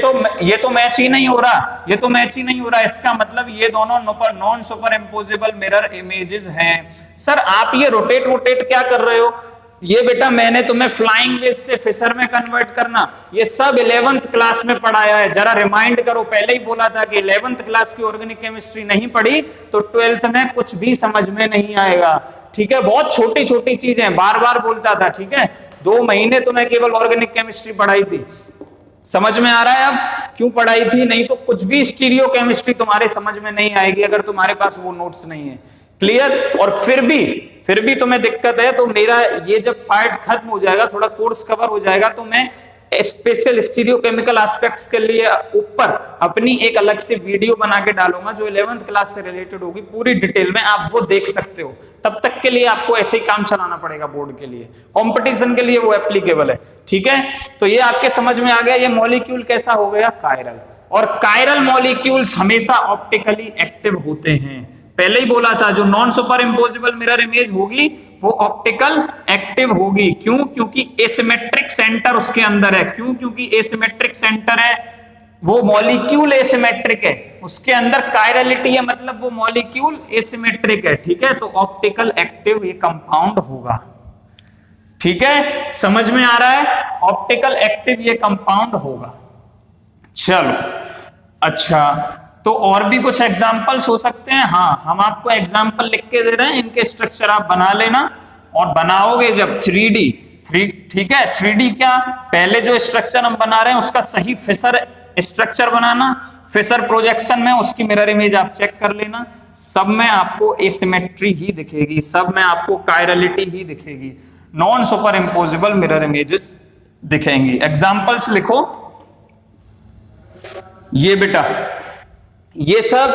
तो मैच ही नहीं हो रहा, ये तो मैच ही नहीं हो रहा। इसका मतलब ये दोनों non super impossible mirror images हैं। सर आप ये रोटेट क्या कर रहे हो? ये बेटा मैंने तुम्हें फ्लाइंग वेज से फिशर में कन्वर्ट करना, ये सब 11th क्लास में पढ़ाया है। जरा रिमाइंड करो, पहले ही बोला था कि 11th क्लास की ऑर्गेनिक केमिस्ट्री नहीं पढ़ी तो 12th में कुछ भी समझ में नहीं आएगा। ठीक है, बहुत छोटी छोटी चीजें बार बार बोलता था। ठीक है, 2 महीने तो मैं केवल ऑर्गेनिक केमिस्ट्री पढ़ाई थी, समझ में आ रहा है अब क्यों पढ़ाई थी? नहीं तो कुछ भी स्टीरियो केमिस्ट्री तुम्हारे समझ में नहीं आएगी अगर तुम्हारे पास वो नोट्स नहीं है। क्लियर? और फिर भी तुम्हें दिक्कत है तो मेरा ये जब पार्ट खत्म हो जाएगा, थोड़ा कोर्स कवर हो जाएगा, तो मैं स्पेशल स्टीरियोकेमिकल एस्पेक्ट्स के लिए ऊपर अपनी एक अलग से वीडियो बना के डालूंगा जो 11th क्लास से रिलेटेड होगी पूरी डिटेल में, आप वो देख सकते हो। तब तक के लिए आपको ऐसे ही काम चलाना पड़ेगा बोर्ड के लिए, कंपटीशन के लिए वो एप्लीकेबल है, ठीक है। तो ये आपके समझ में आ गया, ये मॉलिक्यूल कैसा हो गया, कायरल। और कायरल मॉलिक्यूल्स हमेशा ऑप्टिकली एक्टिव होते हैं, पहले ही बोला था, जो non super impossible mirror image होगी वो ऑप्टिकल एक्टिव होगी। क्यों? क्योंकि एसिमेट्रिक सेंटर उसके अंदर है। क्यों? क्योंकि एसिमेट्रिक सेंटर है, वो मॉलिक्यूल एसिमेट्रिक है, उसके अंदर कायरलिटी है, मतलब वो मॉलिक्यूल एसिमेट्रिक है, ठीक है। तो ऑप्टिकल एक्टिव ये कंपाउंड होगा, ठीक है, समझ में आ रहा है, ऑप्टिकल एक्टिव ये कंपाउंड होगा। चलो अच्छा, तो और भी कुछ एग्जांपल्स हो सकते हैं। हाँ, हम आपको एग्जांपल लिख के दे रहे हैं, इनके स्ट्रक्चर आप बना लेना, और बनाओगे जब 3D, ठीक है, 3D क्या, पहले जो स्ट्रक्चर हम बना रहे हैं उसका सही फिशर स्ट्रक्चर बनाना, फिशर प्रोजेक्शन में उसकी मिरर इमेज आप चेक कर लेना, सब में आपको एसिमेट्री ही दिखेगी, सब में आपको कायरलिटी ही दिखेगी, non super impossible mirror images दिखेंगी। एग्जांपल्स लिखो, ये बेटा ये सब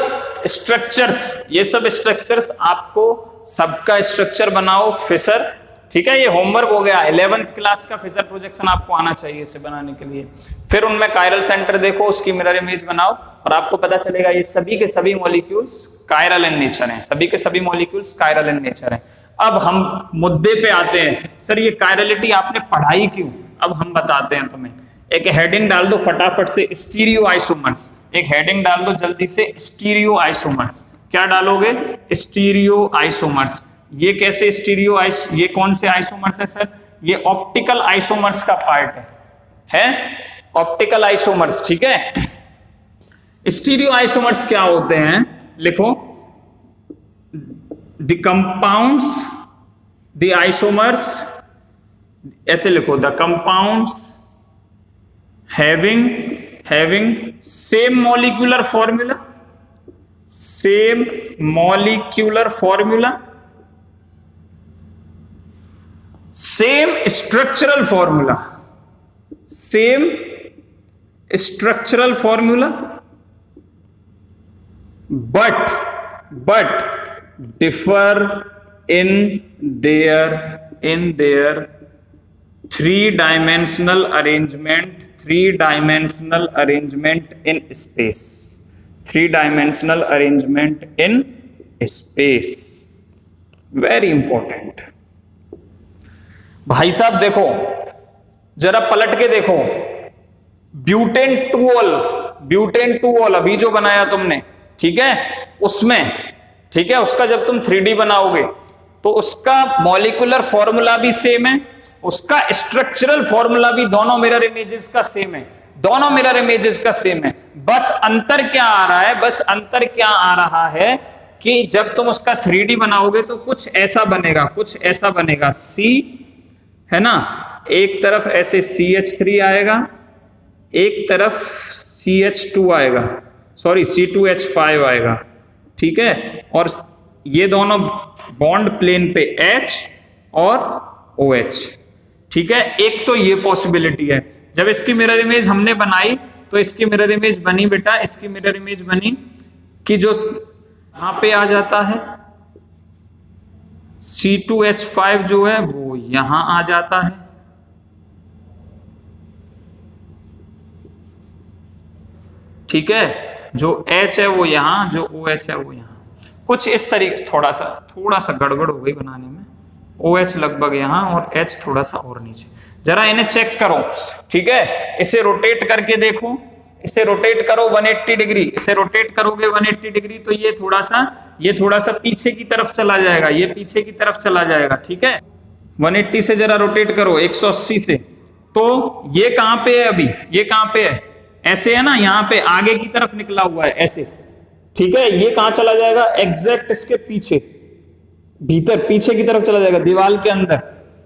स्ट्रक्चर्स आपको सबका स्ट्रक्चर बनाओ फिशर, ठीक है, ये होमवर्क हो गया। 11th क्लास का फिशर प्रोजेक्शन आपको आना चाहिए इसे बनाने के लिए। फिर उनमें कायरल सेंटर देखो, उसकी मिरर इमेज बनाओ, और आपको पता चलेगा ये सभी के सभी मॉलिक्यूल्स कायरल इन नेचर हैं, सभी के सभी मॉलिक्यूल्स कायरल इन नेचर हैं। अब हम मुद्दे पे आते हैं, सर ये कायरलिटी आपने पढ़ाई क्यों? अब हम बताते हैं तुम्हें। एक हेडिंग डाल दो फटाफट से, स्टीरियो आइसोमर्स, एक हेडिंग डाल दो जल्दी से, स्टीरियो आइसोमर्स। क्या डालोगे? Stereo isomers. ये कैसे स्टीरियो ये कौन से आइसोमर्स है सर? ये ऑप्टिकल आइसोमर्स का पार्ट है ऑप्टिकल आइसोमर्स, ठीक है। स्टीरियो आइसोमर्स क्या होते हैं? लिखो, द कंपाउंड्स, द आइसोमर्स, ऐसे लिखो, the compounds having same molecular formula, same molecular formula, same structural formula, same structural formula, but differ in their three-dimensional arrangement in space, three-dimensional arrangement in space, very important। भाई साहब देखो, जरा पलट के देखो, butane two all अभी जो बनाया तुमने, ठीक है, उसमें, ठीक है, उसका जब तुम 3D बनाओगे तो उसका मॉलिक्यूलर फॉर्मूला भी सेम है, उसका स्ट्रक्चरल फॉर्मूला भी दोनों मिरर इमेजेस का सेम है, दोनों मिरर इमेजेस का सेम है। बस अंतर क्या आ रहा है? बस अंतर क्या आ रहा है कि जब तुम उसका 3D बनाओगे तो कुछ ऐसा बनेगा, कुछ ऐसा बनेगा, C है ना, एक तरफ ऐसे CH3 आएगा, एक तरफ CH2 आएगा, सॉरी C2H5 आएगा, ठीक है, और ये दोनों बॉन्ड प्लेन पे H और OH, ठीक है। एक तो ये पॉसिबिलिटी है। जब इसकी मिरर इमेज हमने बनाई तो इसकी मिरर इमेज बनी बेटा, इसकी मिरर इमेज बनी कि जो यहां पे आ जाता है C2H5 जो है वो यहां आ जाता है, ठीक है, जो H है वो यहां, जो OH है वो यहां, कुछ इस तरीके, थोड़ा सा गड़बड़ हो गई बनाने में, OH लगभग यहां और H थोड़ा सा और नीचे। जरा इन्हें चेक करो, ठीक है, इसे रोटेट करके देखो, इसे रोटेट करो 180 डिग्री, इसे रोटेट करोगे 180 डिग्री तो ये थोड़ा सा पीछे की तरफ चला जाएगा, ये पीछे की तरफ चला जाएगा, ठीक है। 180 से जरा रोटेट करो 180 से, तो ये कहां पे है अभी, ये कहां पे है, ऐसे है ना, यहाँ पे आगे की तरफ निकला हुआ है ऐसे, ठीक है, ये कहां चला जाएगा, एग्जैक्ट इसके पीछे, भीतर पीछे की तरफ चला जाएगा, दीवार के अंदर।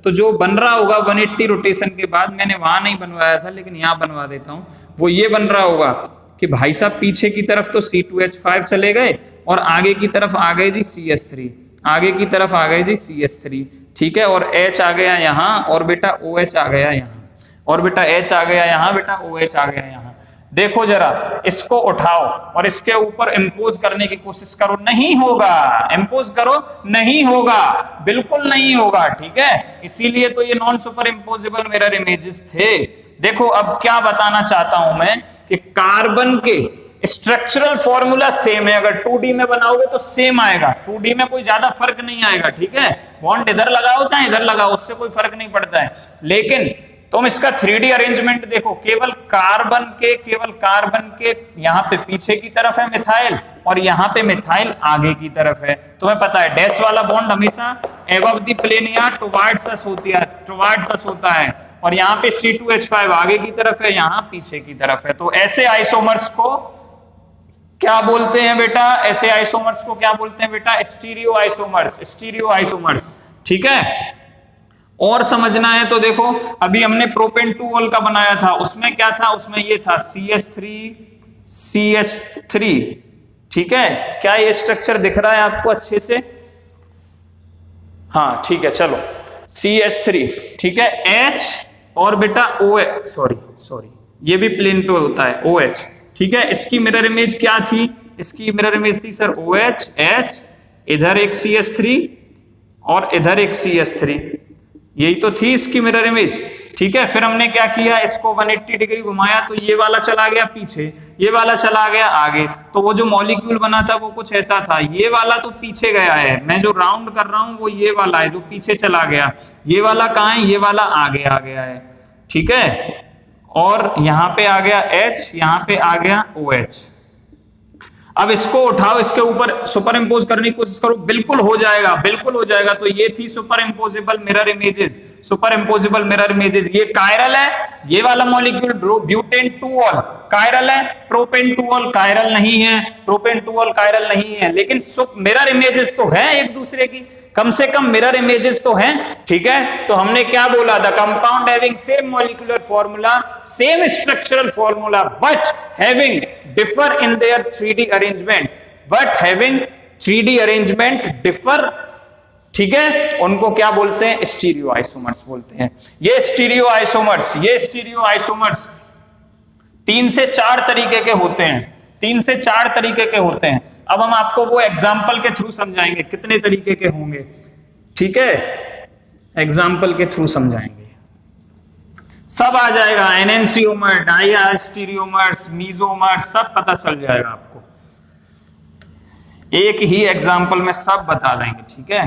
तो जो बन रहा होगा 180 रोटेशन के बाद, मैंने वहां नहीं बनवाया था लेकिन यहां बनवा देता हूं, वो ये बन रहा होगा कि भाई साहब पीछे की तरफ तो C2H5 चले गए और आगे की तरफ आ गए जी CH3, आगे की तरफ आ गए जी CH3, ठीक है, और H आ गया यहां और बेटा OH आ गया यहां। और बेटा H आ गया यहाँ, बेटा OH आ गया यहाँ। देखो जरा, इसको उठाओ और इसके ऊपर इंपोज करने की कोशिश करो, नहीं होगा। इंपोज करो, नहीं होगा, बिल्कुल नहीं होगा, ठीक है। इसीलिए तो ये non super imposable mirror images थे। देखो अब क्या बताना चाहता हूं मैं कि कार्बन के स्ट्रक्चरल फॉर्मूला सेम है। अगर 2D में बनाओगे तो सेम आएगा, 2D में कोई ज्यादा फर्क नहीं आएगा, ठीक है। बॉन्ड इधर लगाओ चाहे इधर लगाओ, उससे कोई फर्क नहीं पड़ता है। लेकिन तुम इसका 3D अरेंजमेंट देखो, केवल कार्बन के यहाँ पे पीछे की तरफ है मिथाइल और यहाँ पे मिथाइल आगे की तरफ है। तुम्हें पता है डैश वाला बॉन्ड हमेशा एबव द प्लेन या टुवर्ड्स अस होता है और यहाँ पे C2H5 आगे की तरफ है, यहाँ पीछे की तरफ है। तो ऐसे आइसोमर्स को क्या बोलते हैं बेटा? ऐसे आइसोमर्स को क्या बोलते हैं बेटा? स्टीरियो आइसोमर्स, ठीक है। और समझना है तो देखो, अभी हमने प्रोपेन 2-ऑल का बनाया था, उसमें क्या था? उसमें ये था CH3, ठीक है। क्या ये स्ट्रक्चर दिख रहा है आपको अच्छे से? हाँ ठीक है, चलो CH3, ठीक है, H और बेटा OH, सॉरी ये भी प्लेन पे होता है OH, ठीक है। इसकी मिरर इमेज क्या थी? इसकी मिरर इमेज थी सर OH, H, इधर एक CH3 और इधर एक CH3, यही तो थी इसकी मिरर इमेज, ठीक है। फिर हमने क्या किया, इसको 180 डिग्री घुमाया तो ये वाला चला गया पीछे, ये वाला चला गया आगे। तो वो जो मॉलिक्यूल बना था वो कुछ ऐसा था। ये वाला तो पीछे गया है, मैं जो राउंड कर रहा हूं वो ये वाला है जो पीछे चला गया। ये वाला कहाँ है? ये वाला आगे आ गया है, ठीक है। और यहाँ पे आ गया H, यहाँ पे आ गया OH। अब इसको उठाओ, इसके ऊपर सुपर इंपोज करने की कोशिश करो, बिल्कुल हो जाएगा। तो ये थी सुपर इंपोजेबल मिरर इमेजेस। ये कायरल है, ये वाला मॉलिक्यूल ब्यूटेन 2-ऑल कायरल है, प्रोपेन 2-ऑल कायरल नहीं है, लेकिन मिरर इमेजेस तो है एक दूसरे की, कम से कम मिरर इमेजेस तो हैं, ठीक है। तो हमने क्या बोला? The compound having same molecular formula, same structural formula, but having differ in their 3D arrangement, differ, ठीक है। उनको क्या बोलते हैं? स्टीरियो आइसोमर्स बोलते हैं। ये स्टीरियो आइसोमर्स 3 से 4 तरीके के होते हैं। अब हम आपको वो एग्जाम्पल के थ्रू समझाएंगे कितने तरीके के होंगे, ठीक है। एग्जाम्पल के थ्रू समझाएंगे, सब आ जाएगा। एनेंसियोमर, डायस्टीरियोमर्स, मीजोमर्स, सब पता चल जाएगा आपको, एक ही एग्जाम्पल में सब बता देंगे, ठीक है।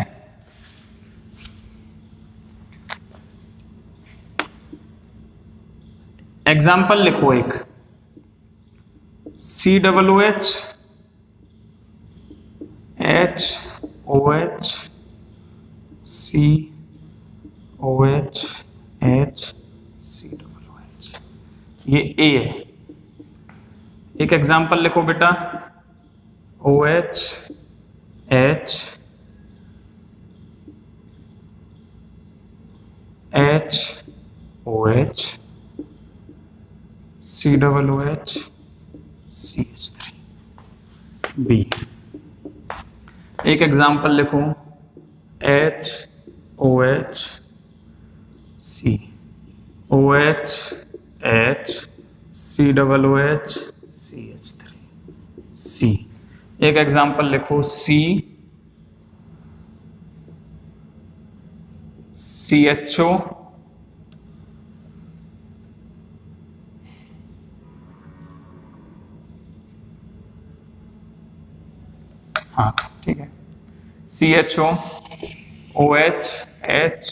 एग्जाम्पल लिखो एक, COOH, HOH, COH, HCOOH, ये A है। एक एग्जाम्पल लिखो बेटा, OH, H, OH, COOH, CH3, B। एक एग्जाम्पल लिखो, HOH, COH, H, COOH, CH3, C। एक एग्जाम्पल लिखो, CHO, हाँ ठीक है, CHO, OH, H,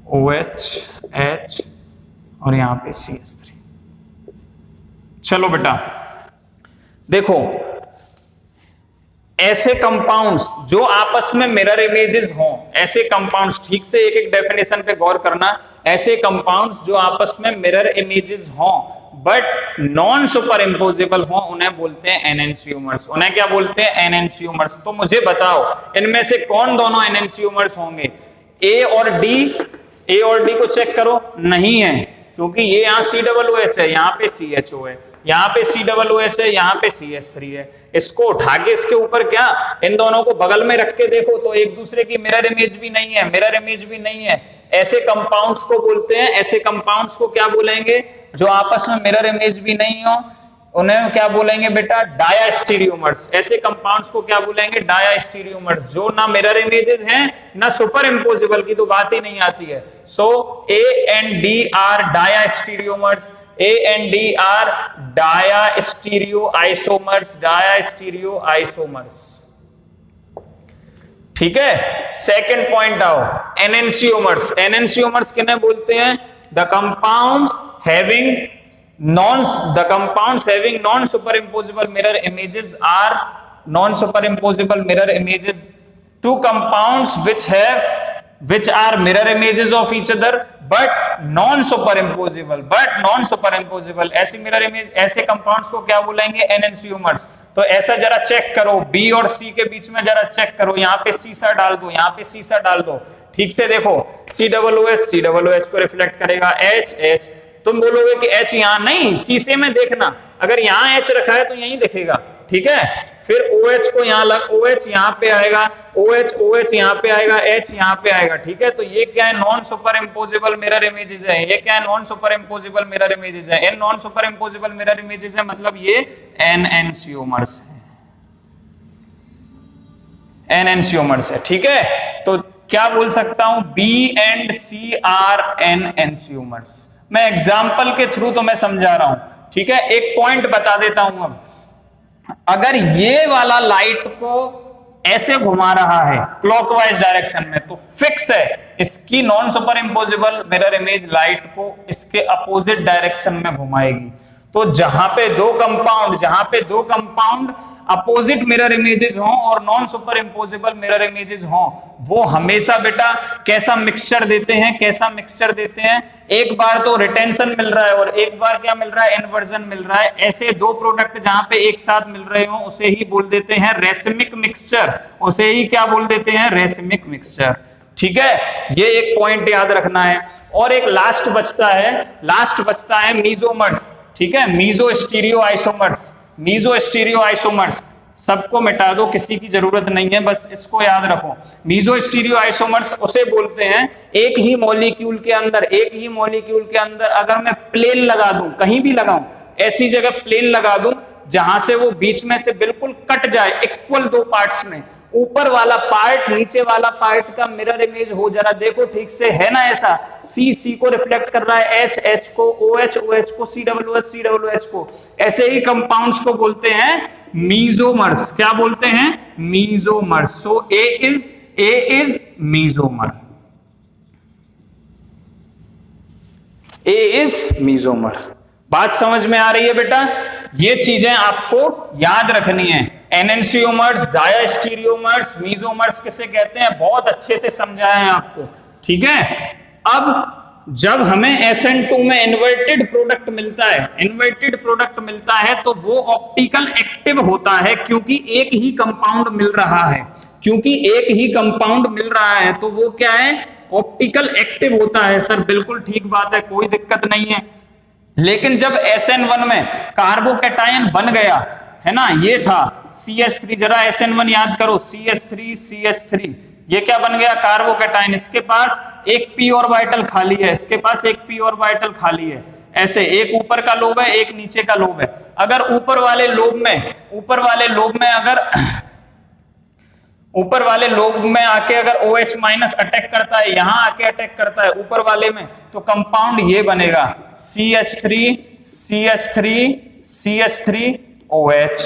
COH, H और यहां पे CH3। चलो बेटा देखो, ऐसे कंपाउंड्स जो आपस में मिरर इमेजेस हों, ऐसे कंपाउंड्स, ठीक से एक एक डेफिनेशन पे गौर करना, ऐसे कंपाउंड्स जो आपस में मिरर इमेजेस हों बट नॉन सुपर इंपोजेबल हो, उन्हें बोलते हैं एनेंसियोमर्स। उन्हें क्या बोलते हैं? एनेंसियोमर्स। तो मुझे बताओ इनमें से कौन दोनों एनेंसियोमर्स होंगे? ए और डी। ए और डी को चेक करो, नहीं है, क्योंकि ये यहाँ COOH है, यहाँ पे CHO है। यहाँ पे COOH है, यहाँ पे CH3 है। इसको उठा के इसके ऊपर क्या इन दोनों को बगल में रख के देखो तो एक दूसरे की मिरर इमेज भी नहीं है, मिरर इमेज भी नहीं है। ऐसे कंपाउंड्स को बोलते हैं, ऐसे कंपाउंड्स को क्या बोलेंगे, जो आपस में मिरर इमेज भी नहीं हो उन्हें क्या बोलेंगे बेटा, डायास्टीरियोमर्स। ऐसे कंपाउंड्स को क्या बोलेंगे, डायास्टीरियोमर्स, जो ना मिरर इमेजेस हैं ना सुपर इम्पोजिबल की तो बात ही नहीं आती है। So A and D are diastereomers, A and D are diastereoisomers, diastereoisomers. ठीक है, सेकंड पॉइंट आओ, एनेंसियोमर्स। एनेंसियोमर्स किन्हें बोलते हैं, the compounds having non superimposable mirror images are non superimposable mirror images to compounds which are mirror images of each other but non superimposable ऐसी mirror image, ऐसे compounds को क्या बोलेंगे, एनेंसियोमर्स। तो ऐसा जरा चेक करो, बी और सी के बीच में जरा चेक करो, यहाँ पे सीसा डाल दो, यहाँ पे सीसा डाल दो, ठीक से देखो, COOH को रिफ्लेक्ट करेगा, H तुम बोलोगे कि H यहां नहीं, शीशे में देखना, अगर यहां H रखा है तो यहीं दिखेगा, ठीक है। फिर OH को यहां OH यहां पे आएगा, OH यहां पे आएगा, H यहां पे आएगा, ठीक है। तो ये क्या है, non super impossible mirror images है। ये क्या है, non super impossible mirror images है। इन non super impossible mirror images है, मतलब ये एनेंसियोमर्स है, एनेंसियोमर्स है, ठीक है। तो क्या बोल सकता हूं, B and C आर एनेंसियोमर्स। मैं एग्जाम्पल के थ्रू तो मैं समझा रहा हूं, ठीक है। एक पॉइंट बता देता हूं अब, अगर ये वाला लाइट को ऐसे घुमा रहा है क्लॉकवाइज डायरेक्शन में तो फिक्स है इसकी non super impossible mirror image light को इसके अपोजिट डायरेक्शन में घुमाएगी। तो जहां पे दो कंपाउंड अपोजिट मिरर इमेजेस हों और non super impossible mirror images हों, वो हमेशा बेटा कैसा मिक्सचर देते हैं, एक बार तो रिटेंशन मिल रहा है और एक बार क्या मिल रहा है, इन्वर्जन मिल रहा है। ऐसे दो प्रोडक्ट जहां पे एक साथ मिल रहे हो उसे ही बोल देते हैं रेसिमिक मिक्सचर, उसे ही क्या बोल देते हैं, रेसिमिक मिक्सचर, ठीक है। ये एक पॉइंट याद रखना है। और एक लास्ट बचता है मीजोमर्स, ठीक है, मीजोस्टीरियोआइसोमर्स, सबको मिटा दो, किसी की जरूरत नहीं है, बस इसको याद रखो। मीजोस्टीरियोआइसोमर्स उसे बोलते हैं एक ही मॉलिक्यूल के अंदर अगर मैं प्लेन लगा दूं, कहीं भी लगाऊं, ऐसी जगह प्लेन लगा दूं जहां से वो बीच में से बिल्कुल कट जाए, इक्वल दो पार्ट्स में, ऊपर वाला पार्ट नीचे वाला पार्ट का मिरर इमेज हो, जरा देखो ठीक से, है ना ऐसा। सी को रिफ्लेक्ट कर रहा है, एच को, OH को, COOH को। ऐसे ही कंपाउंड्स को बोलते हैं मीजोमर्स। क्या बोलते हैं, मीजोमर्स। सो ए इज मीजोमर, ए इज मीजोमर। बात समझ में आ रही है बेटा? ये चीजें आपको याद रखनी है। एनेंसियोमर्स, डायास्टीरियोमर्स, मीजोमर्स किसे कहते हैं, बहुत अच्छे से समझाया है आपको, ठीक है। अब जब हमें SN2 में इन्वर्टेड प्रोडक्ट मिलता है तो वो ऑप्टिकल एक्टिव होता है, क्योंकि एक ही कंपाउंड मिल रहा है, तो वो क्या है, ऑप्टिकल एक्टिव होता है। सर बिल्कुल ठीक बात है, कोई दिक्कत नहीं है। लेकिन जब SN1 में कार्बोकैटायन बन गया है ना, ये था CH3, जरा SN1 याद करो, CH3, ये क्या बन गया, कार्बोकैटायन। इसके पास एक p ऑर्बिटल खाली है, ऐसे एक ऊपर का लोब है, एक नीचे का लोब है। अगर ऊपर वाले लोब में आके अगर OH माइनस अटैक करता है, यहां आके अटैक करता है ऊपर वाले में, तो कंपाउंड ये बनेगा CH3OH,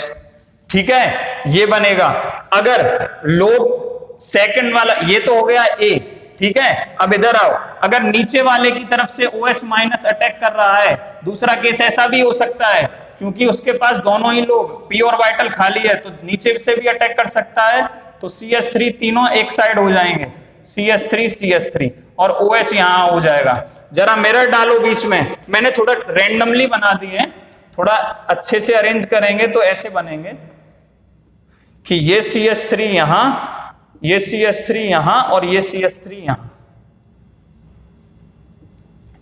ठीक है, ये बनेगा। अगर लोब सेकंड वाला, ये तो हो गया A, ठीक है। अब इधर आओ, अगर नीचे वाले की तरफ से OH माइनस अटैक कर रहा है, दूसरा केस ऐसा भी हो सकता है, क्योंकि उसके पास दोनों ही लोब p ऑर्बिटल खाली है, तो नीचे से भी अटैक कर सकता है, तो CH3 तीनों एक साइड हो जाएंगे, CH3 और OH यहां हो जाएगा। जरा मिरर डालो बीच में, मैंने थोड़ा रैंडमली बना दिए, थोड़ा अच्छे से अरेंज करेंगे तो ऐसे बनेंगे कि ये CH3 यहां, ये CH3 यहां और ये CH3 यहां,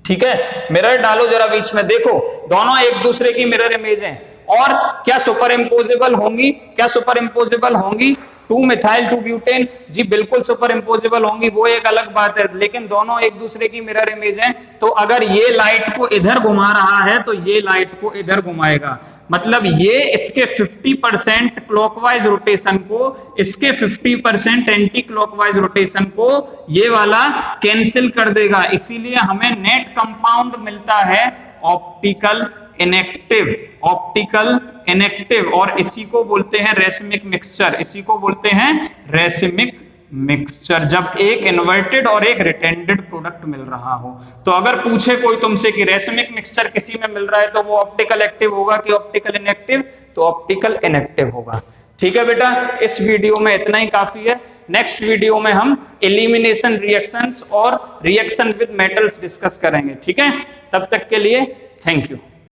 ठीक है, मिरर डालो जरा बीच में, देखो दोनों एक दूसरे की मिरर इमेज हैं और क्या सुपर इम्पोजेबल होंगी, क्या सुपर इम्पोजेबल होंगी 2-मिथाइल 2-ब्यूटेन, जी बिल्कुल सुपर इम्पोजेबल होंगी, वो एक अलग बात है, लेकिन दोनों एक दूसरे की मिरर इमेज हैं। तो अगर ये लाइट को इधर घुमा रहा है तो ये लाइट को इधर घुमाएगा, मतलब ये इसके 50% क्लॉकवाइज रोटेशन को, इसके 50% एंटी क्लॉकवाइज रोटेशन को ये वाला कैंसिल कर देगा, इसीलिए हमें नेट कंपाउंड मिलता है ऑप्टिकल इनेक्टिव, ऑप्टिकल इनेक्टिव, और इसी को बोलते हैं रेसिमिक मिक्सचर, इसी को बोलते हैं रेसिमिक मिक्सचर, जब एक इन्वर्टेड और एक रिटेंडेड प्रोडक्ट मिल रहा हो। तो अगर पूछे कोई तुमसे कि रेसिमिक मिक्सचर किसी में मिल रहा है तो वो ऑप्टिकल एक्टिव होगा कि ऑप्टिकल इनेक्टिव, तो ऑप्टिकल इनेक्टिव होगा। ठीक है बेटा, इस वीडियो में इतना ही काफी है। नेक्स्ट वीडियो में हम एलिमिनेशन रिएक्शंस और रिएक्शन विद मेटल्स डिस्कस करेंगे। ठीक है, तब तक के लिए थैंक यू।